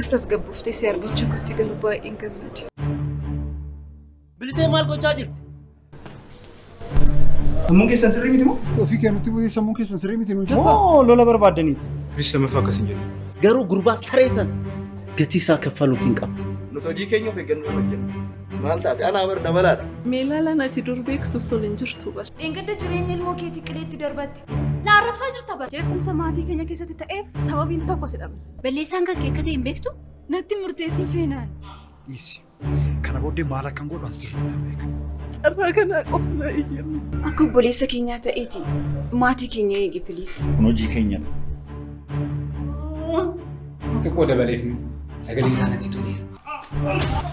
Akkastas gabbuuftee si argachuu kootti garuu baay'een gammade. Bilisee maal gochaa jirti? Sammuun keessan sirrii miti moo? Ofii kennutti bu'ee sammuun keessan sirrii miti nuun jettaa? Moo lola barbaaddaniiti? Bilis lamaffaa akkasiin jedhu. Garuu gurbaa sareessan gatii isaa kaffaluuf hin qabu. Nuti hojii keenya of eeggannoo hojjenna. Maal taate anaa bar dabalaadha. Meelaalaan ati dur beektu sun hin jirtu bar. Dheengadda jireenya ilmoo keetii qileetti darbatti. Na arrabsaa jirta bar. Jeequmsa maatii keenya keessatti ta'eef sababiin tokko si dhabne. Balleessaan kan kee akka ta'e hin beektu? Natti murteessin feenaan. Dhiisi. Kana booddee maal akkan godhan sirriitti beeka. Carraa kanaa qofa na eeyyamne. Akka obboleessa keenyaa ta'eeti maatii keenya eegi piliis. Kun hojii keenyadha. Xiqqoo dabaleef sagalee isaaniitti toleera.